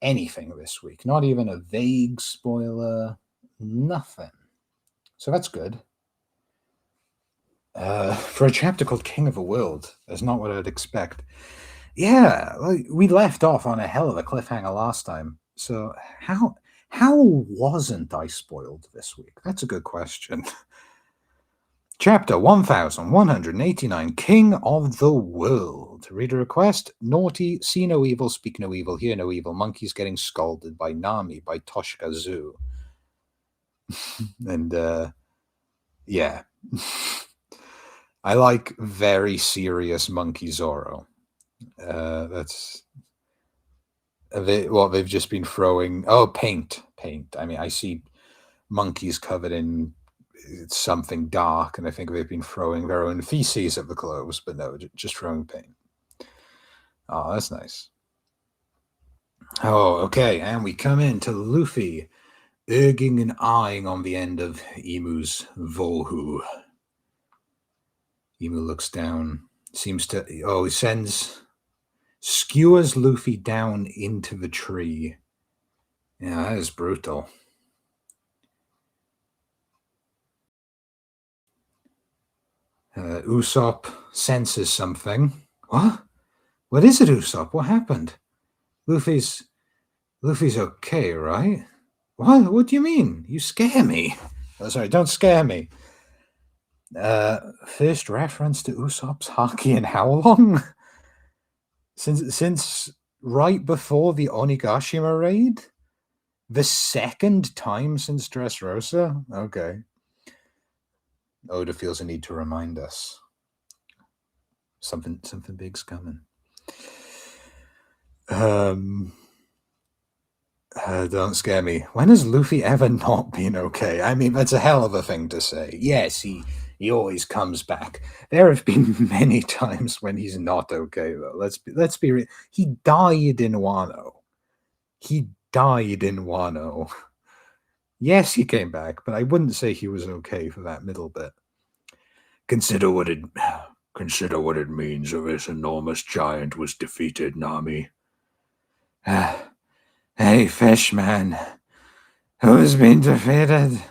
anything this week. Not even a vague spoiler. Nothing. So that's good. For a chapter called King of a World, that's not what I'd expect. Yeah, we left off on a hell of a cliffhanger last time. So how wasn't I spoiled this week? That's a good question. Chapter 1189, King of the World. Reader request, naughty, see no evil, speak no evil, hear no evil, monkeys getting scalded by Nami by Toshika Zoo. And, yeah. I like very serious Monkey Zoro. That's what they've just been throwing. Oh, paint. I mean, I see monkeys covered in something dark, and I think they've been throwing their own feces at the clothes, but no, just throwing paint. Oh, that's nice. Oh, okay, and we come into Luffy, erging and eyeing on the end of Imu's Volhu. Imu looks down, seems to... Oh, he skewers Luffy down into the tree. Yeah, that is brutal. Usopp senses something. What? What is it, Usopp? What happened? Luffy's okay, right? What? What do you mean? You scare me. Oh, sorry, don't scare me. First reference to Usopp's haki in how long? Since right before the Onigashima raid? The second time since Dressrosa? Okay. Oda feels a need to remind us. Something big's coming. Don't scare me. When has Luffy ever not been okay? I mean, that's a hell of a thing to say. Yes, he always comes back. There have been many times when he's not okay, though. Let's be real. He died in Wano. Yes, he came back, but I wouldn't say he was okay for that middle bit. Consider what it means that this enormous giant was defeated, Nami. Hey, Fishman, who's been defeated?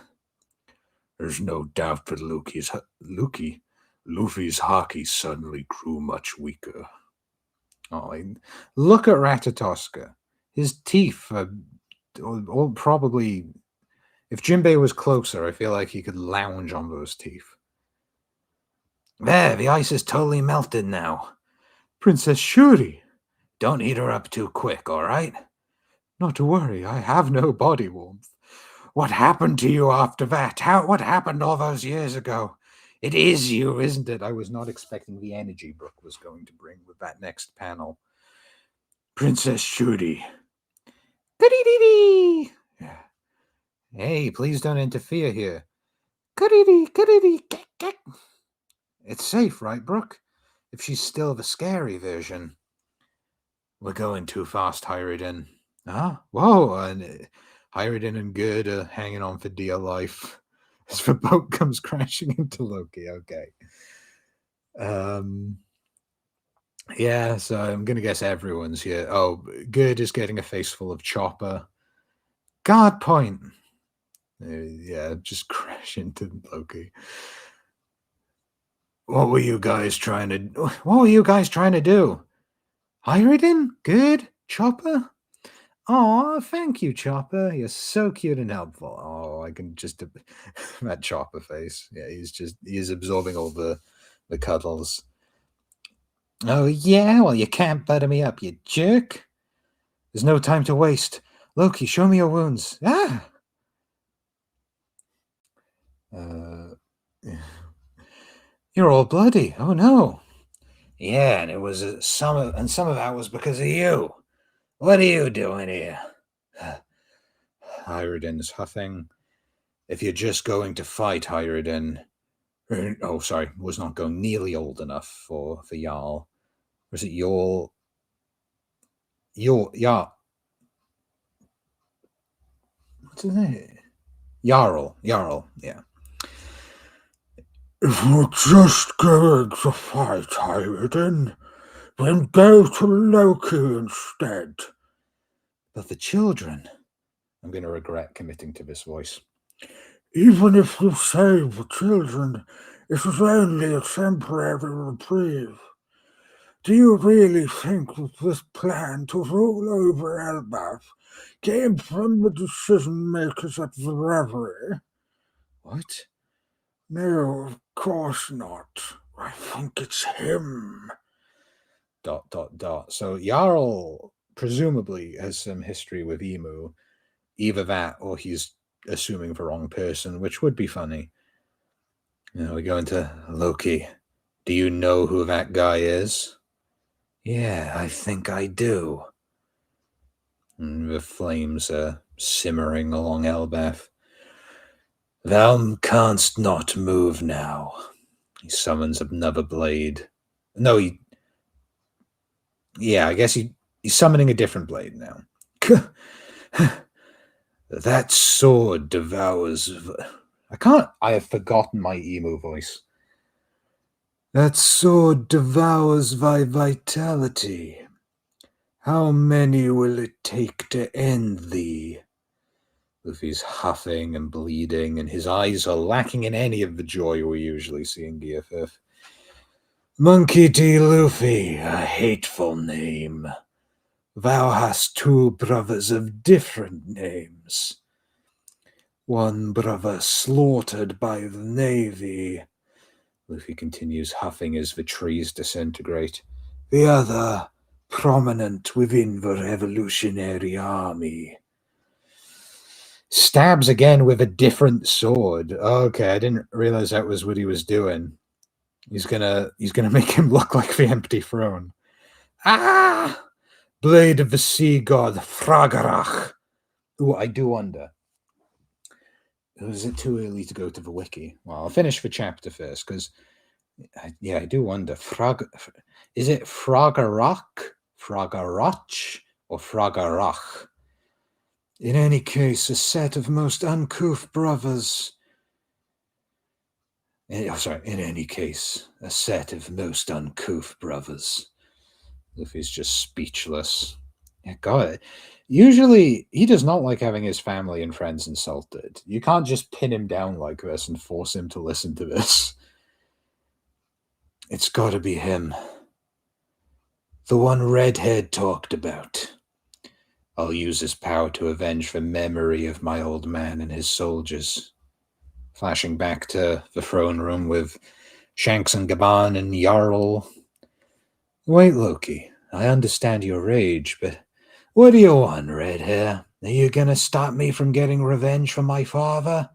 There's no doubt that Luffy's haki suddenly grew much weaker. Oh, look at Ratatoska. His teeth are probably... If Jinbei was closer, I feel like he could lounge on those teeth. There, the ice is totally melted now. Princess Shuri, don't heat her up too quick, all right? Not to worry, I have no body warmth. What happened to you after that? What happened all those years ago? It is you, isn't it? I was not expecting the energy Brooke was going to bring with that next panel. Princess Shuri. Goody-dee-dee! Hey, please don't interfere here. Goody-dee, It's safe, right, Brooke? If she's still the scary version. We're going too fast, Hyridin. Ah, whoa, and Hyridin and Gerd are hanging on for dear life as the boat comes crashing into Loki. Okay. Yeah, so I'm going to guess everyone's here. Oh, Gerd is getting a face full of Chopper. Guard point. Yeah, just crash into Loki. What were you guys trying to do? Hyridin? Good? Chopper? Oh, thank you, Chopper. You're so cute and helpful. Oh, I can just... that Chopper face. Yeah, he's absorbing all the cuddles. Oh, yeah? Well, you can't butter me up, you jerk. There's no time to waste. Loki, show me your wounds. Ah! You're all bloody. Oh, no. Yeah, and it was some of that was because of you. What are you doing here? Hyridin's huffing. If you're just going to fight, Hyridin... Oh, sorry, was not going nearly old enough for Jarl. Was it Jarl? What's his name? Jarl, yeah. If you're just going to fight, Hyridin, then go to Loki instead. But the children. I'm going to regret committing to this voice. Even if you save the children, it was only a temporary reprieve. Do you really think that this plan to rule over Elbaf came from the decision makers at the Reverie? What? No, of course not. I think it's him. ... So Jarl presumably has some history with Emu. Either that or he's assuming the wrong person, which would be funny. We go into Loki. Do you know who that guy is? Yeah, I think I do. And the flames are simmering along Elbeth. Thou canst not move now. He summons another blade. No, I guess he's summoning a different blade now. That sword devours... I have forgotten my emo voice. That sword devours thy vitality. How many will it take to end thee? Luffy's huffing and bleeding, and his eyes are lacking in any of the joy we usually see in GFF. Monkey D. Luffy, a hateful name. Thou hast two brothers of different names. One brother slaughtered by the Navy. Luffy continues huffing as the trees disintegrate. The other prominent within the Revolutionary Army. Stabs again with a different sword. Okay, I didn't realize that was what he was doing. He's gonna make him look like the empty throne. Ah! Blade of the sea god, Fragarach. Ooh, I do wonder. Is it too early to go to the wiki? Well, I'll finish the chapter first, because I do wonder. Is it Fragarach, Fragarach, or Fragarach? In any case, a set of most uncouth brothers. In any case, a set of most uncouth brothers. Luffy's just speechless. Yeah, God. Usually, he does not like having his family and friends insulted. You can't just pin him down like this and force him to listen to this. It's gotta be him. The one Redhead talked about. I'll use his power to avenge the memory of my old man and his soldiers. Flashing back to the throne room with Shanks and Gaban and Jarl. Wait, Loki, I understand your rage, but what do you want, Redhair? Are you gonna stop me from getting revenge for my father?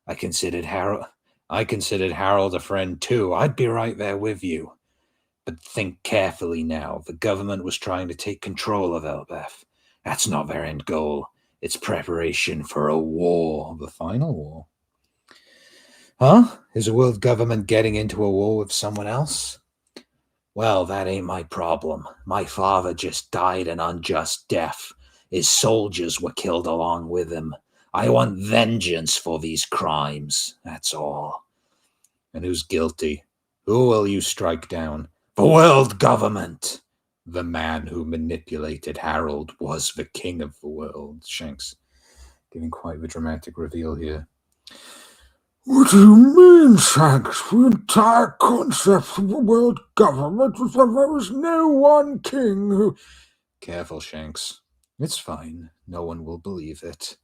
I considered Harold a friend too. I'd be right there with you. But think carefully now. The government was trying to take control of Elbeth. That's not their end goal. It's preparation for a war. The final war. Huh? Is the world government getting into a war with someone else? Well, that ain't my problem. My father just died an unjust death. His soldiers were killed along with him. I want vengeance for these crimes. That's all. And who's guilty? Who will you strike down? The world government. The man who manipulated Harold was the king of the world. Shanks giving quite the dramatic reveal here. What do you mean, Shanks? The entire concept of the world government was that there was no one king who... Careful, Shanks. It's fine. No one will believe it.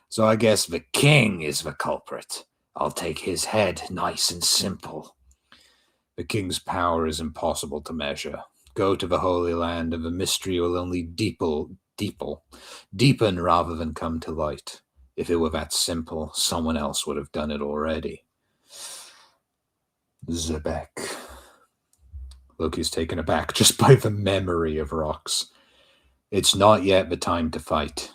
So I guess the king is the culprit. I'll take his head, nice and simple. The king's power is impossible to measure. Go to the Holy Land, and the mystery will only deepen rather than come to light. If it were that simple, someone else would have done it already. Zebek. Loki's taken aback just by the memory of rocks. It's not yet the time to fight.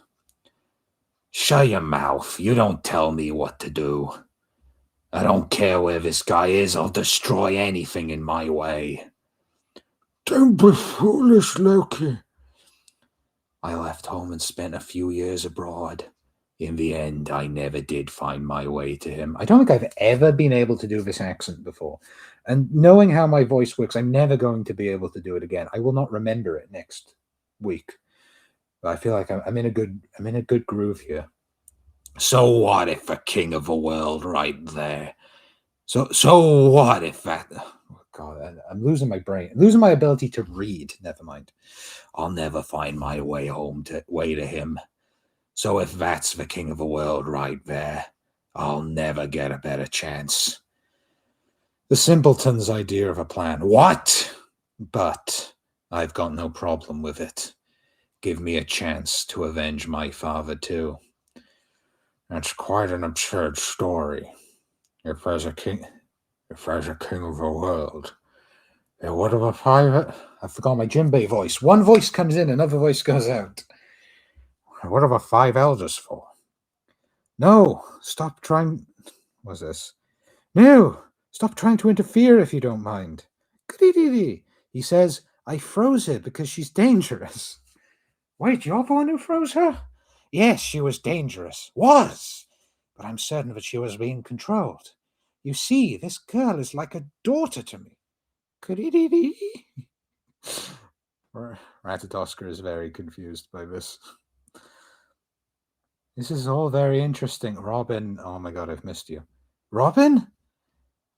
Shut your mouth. You don't tell me what to do. I don't care where this guy is. I'll destroy anything in my way. Don't be foolish, Loki. I left home and spent a few years abroad. In the end, I never did find my way to him. I don't think I've ever been able to do this accent before. And knowing how my voice works, I'm never going to be able to do it again. I will not remember it next weak. But I feel like I'm in a good groove here. So what if a king of a world right there? So what if that? Oh God, I'm losing my brain, losing my ability to read. Never mind. I'll never find my way to him. So if that's the king of the world right there, I'll never get a better chance. The simpleton's idea of a plan. What? But I've got no problem with it. Give me a chance to avenge my father too. That's quite an absurd story. If there's a king of the world, then what of a private? I forgot my djembe voice. One voice comes in, another voice goes out. What are the 5 elders for? No, stop trying. What's this? No, stop trying to interfere if you don't mind. He says, I froze her because she's dangerous. Wait, you're the one who froze her? Yes, she was dangerous. Was. But I'm certain that she was being controlled. You see, this girl is like a daughter to me. Ratatosker is very confused by this. This is all very interesting. Robin, oh my God, I've missed you. Robin?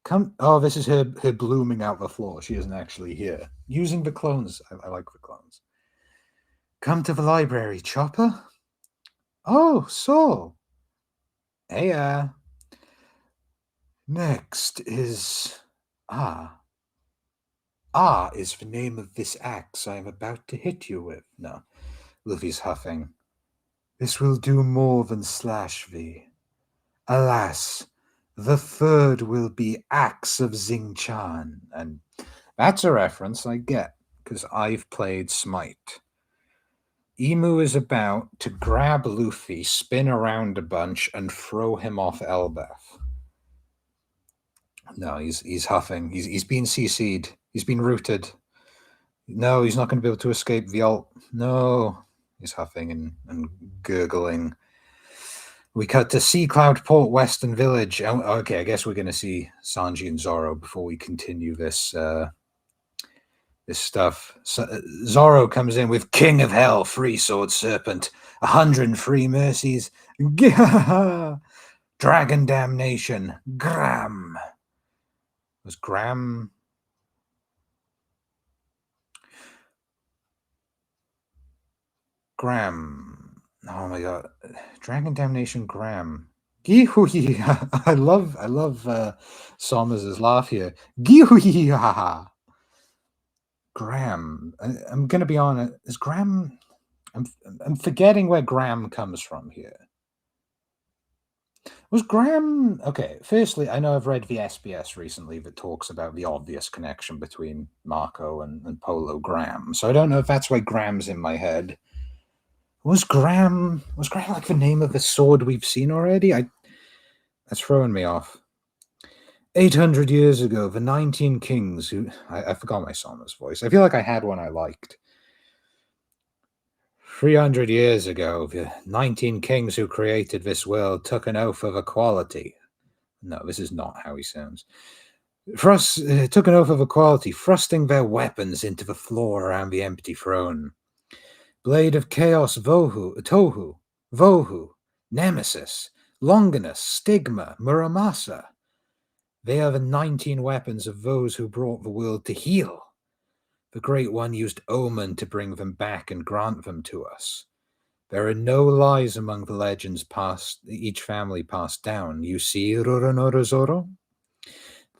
Come. Oh, this is her blooming out the floor. She isn't actually here. Using the clones. I like the clones. Come to the library, Chopper. Oh, Saul. Hey, next is Ah is the name of this axe I am about to hit you with. No. Luffy's huffing. This will do more than slash thee. Alas, the third will be Axe of Xing-Chan. And that's a reference I get, because I've played Smite. Emu is about to grab Luffy, spin around a bunch, and throw him off Elbaf. No, he's huffing. He's been CC'd. He's been rooted. No, he's not going to be able to escape the ult. No. He's huffing and gurgling. We cut to Sea Cloud Port, Western Village. Okay, I guess we're going to see Sanji and Zoro before we continue this this stuff. Zoro comes in with King of Hell, Free Sword Serpent, 103 Mercies, Dragon Damnation, Gram. Was Gram? Gram. Oh my God. Dragon Damnation Gram. I love Somers' laugh here. Gram. I'm gonna be honest. Is Gram? I'm forgetting where Gram comes from here. Was Gram okay? Firstly, I know I've read the SBS recently that talks about the obvious connection between Marco and Polo Gram. So I don't know if that's why Gram's in my head. Was Gram like the name of the sword we've seen already? That's throwing me off. 800 years ago, the 19 kings who... I forgot my Somers voice. I feel like I had one I liked. 300 years ago, the 19 kings who created this world took an oath of equality. No, this is not how he sounds. Took an oath of equality, thrusting their weapons into the floor around the empty throne. Blade of Chaos, Tohu, Vohu, Nemesis, Longinus, Stigma, Muramasa. They are the 19 weapons of those who brought the world to heel. The Great One used Omen to bring them back and grant them to us. There are no lies among the legends each family passed down. You see, Roronoa Zoro?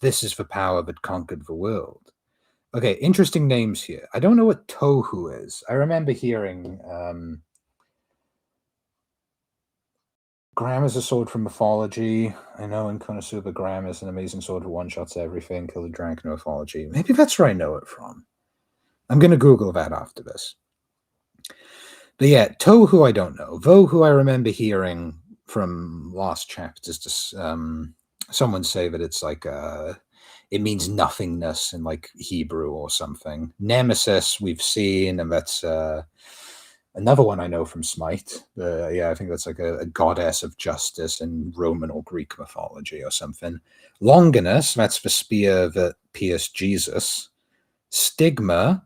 This is the power that conquered the world. Okay, interesting names here. I don't know what Tohu is. I remember hearing Gram is a sword from mythology. I know in Konosuba, Gram is an amazing sword who one-shots everything. Kill the dragon mythology. Maybe that's where I know it from. I'm going to Google that after this. But yeah, Tohu I don't know. Vohu I remember hearing from last chapters. Someone say that it's like it means nothingness in like Hebrew or something. Nemesis we've seen, and that's another one I know from Smite. Yeah, I think that's like a goddess of justice in Roman or Greek mythology or something. Longinus, that's the spear that pierced Jesus. Stigma,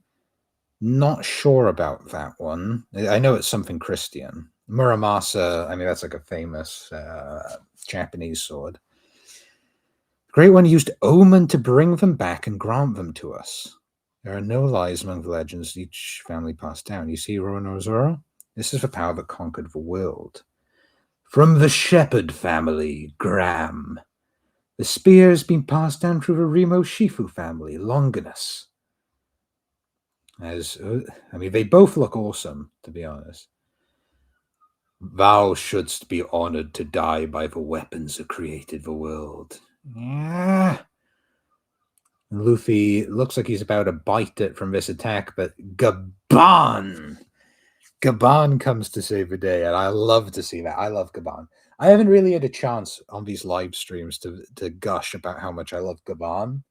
Not sure about that one. I know it's something Christian. Muramasa, I mean, that's like a famous Japanese sword. Great One used omen to bring them back and grant them to us. There are no lies among the legends each family passed down. You see, Ronorozora? This is the power that conquered the world. From the Shepherd family, Graham. The spear has been passed down through the Remo Shifu family, Longinus. I mean, they both look awesome, to be honest. Thou shouldst be honored to die by the weapons that created the world. Yeah. Luffy looks like he's about to bite it from this attack, but Gaban comes to save the day, and I love to see that. I love Gaban. I haven't really had a chance on these live streams to gush about how much I love Gaban.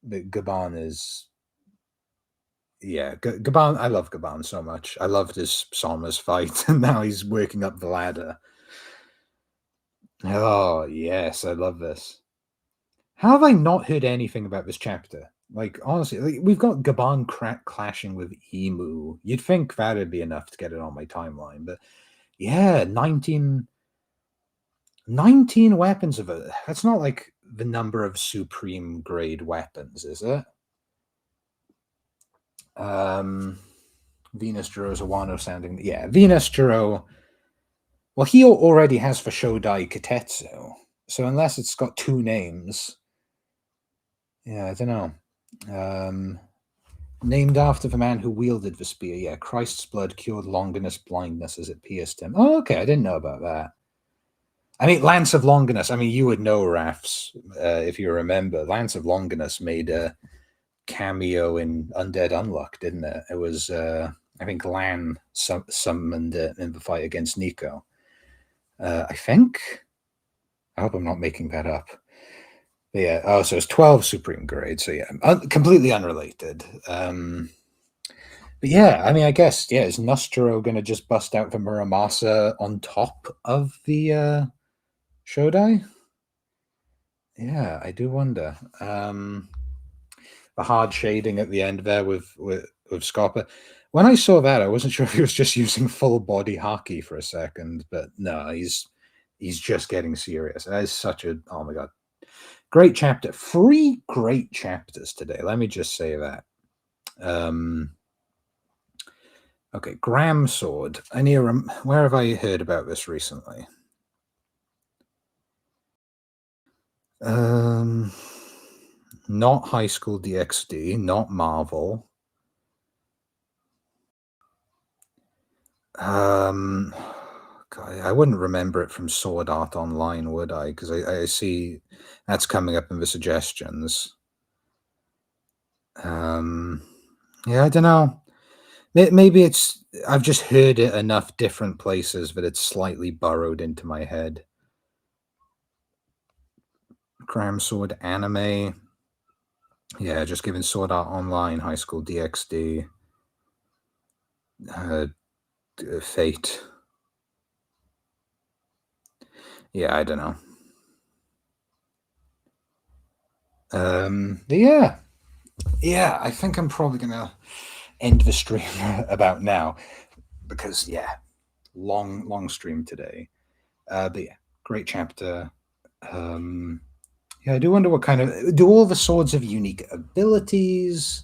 But Gaban is, yeah, Gaban. I love Gaban so much. I loved his Somers fight, and now he's working up the ladder. Oh yes, I love this. How have I not heard anything about this chapter? Like, honestly, like, we've got Gaban clashing with Emu. You'd think that'd be enough to get it on my timeline, but yeah, 19 weapons of it. That's not like the number of supreme grade weapons, is it? Venus Jiro's a Wano sounding. Yeah, Venus Jiro. Well, he already has for Shodai Katetsu. So unless it's got two names. Yeah, I don't know. Named after the man who wielded the spear. Yeah, Christ's blood cured Longinus' blindness as it pierced him. Oh, okay, I didn't know about that. I mean, Lance of Longinus. I mean, you would know, Rafs, if you remember. Lance of Longinus made a cameo in Undead Unluck, didn't it? It was, I think, Lan summoned it in the fight against Nico. I think. I hope I'm not making that up. But yeah. Oh, so it's 12 supreme grade. So yeah, completely unrelated. But yeah, I mean, I guess, yeah, is Nostro going to just bust out the Muramasa on top of the Shodai? Yeah, I do wonder. The hard shading at the end there with Scarpa. When I saw that, I wasn't sure if he was just using full body haki for a second, but no, he's just getting serious. That is such a, oh my god, great chapter. 3 great chapters today. Let me just say that. Okay, Graham Sword. I need where have I heard about this recently? Not High School DxD, not Marvel. God, I wouldn't remember it from Sword Art Online, would I? Because I see that's coming up in the suggestions. Yeah, I don't know. Maybe it's I've just heard it enough different places that it's slightly burrowed into my head. Cram Sword anime. Yeah, just giving Sword Art Online, High School DxD, Fate. Yeah, I don't know. Yeah, I think I'm probably gonna end the stream about now because yeah, long stream today. But yeah, great chapter. Yeah, I do wonder what kind of do all the swords have unique abilities.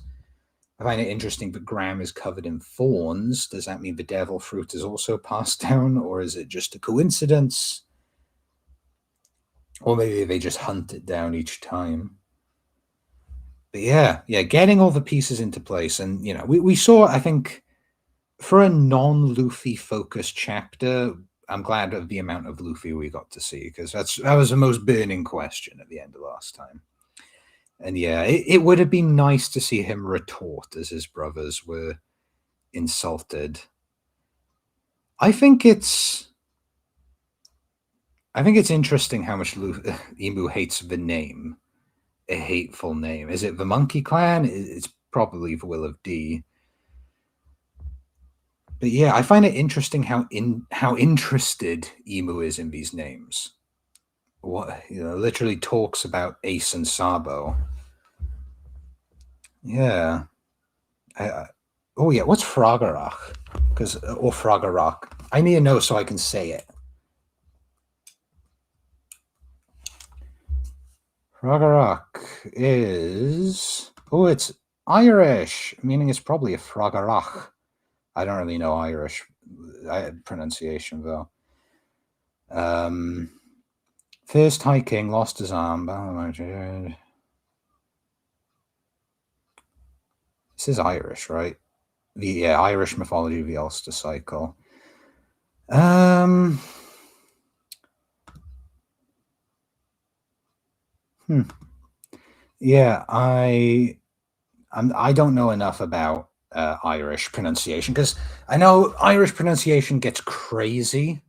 I find it interesting that Graham is covered in thorns. Does that mean the devil fruit is also passed down, or is it just a coincidence? Or maybe they just hunt it down each time. But yeah, getting all the pieces into place. And, you know, we saw, I think, for a non-Luffy focused chapter, I'm glad of the amount of Luffy we got to see, because that was the most burning question at the end of last time. And yeah, it would have been nice to see him retort as his brothers were insulted. I think it's interesting how much Emu hates the name, a hateful name. Is it the Monkey Clan? It's probably the Will of D. But yeah, I find it interesting how interested Emu is in these names. What, you know, literally talks about Ace and Sabo. Yeah, Oh yeah, what's Froggerach? Because or Froggerach. I need to know so I can say it. Froggerach is it's Irish, meaning it's probably a Froggerach. I don't really know Irish pronunciation though. First High King lost his arm. This is Irish, right? The Irish mythology of the Ulster cycle. Yeah, I don't know enough about Irish pronunciation because I know Irish pronunciation gets crazy.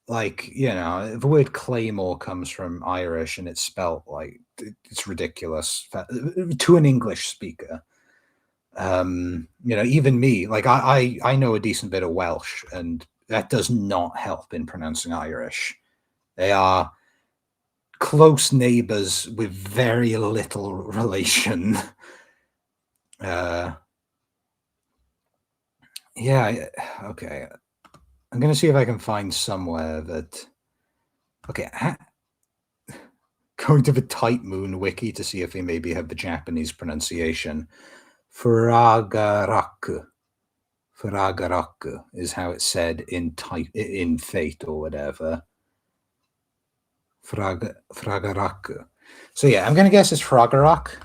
Like, the word claymore comes from Irish and it's spelt like it's ridiculous to an English speaker. Even me, like I know a decent bit of Welsh, and that does not help in pronouncing Irish. They are close neighbors with very little relation. Yeah, okay. I'm gonna see if I can find somewhere that. Okay, going to the Tight Moon wiki to see if they maybe have the Japanese pronunciation. Fragaraku. Fragaraku is how it's said in Fate or whatever. Fragaraku. So yeah, I'm gonna guess it's Fragarak.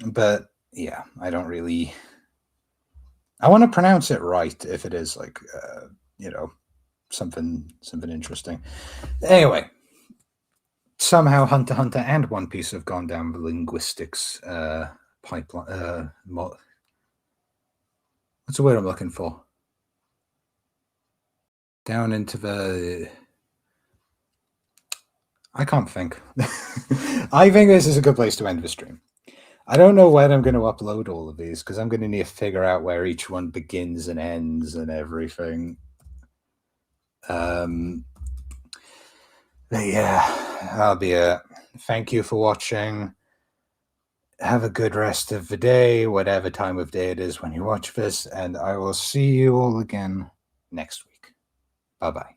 But yeah, I don't really. I want to pronounce it right if it is like something interesting. Anyway, somehow Hunter x Hunter and One Piece have gone down the linguistics pipeline. What's the word I'm looking for? Down into the. I can't think. I think this is a good place to end the stream. I don't know when I'm going to upload all of these because I'm going to need to figure out where each one begins and ends and everything. But yeah, that'll be it. Thank you for watching. Have a good rest of the day, whatever time of day it is when you watch this, and I will see you all again next week. Bye-bye.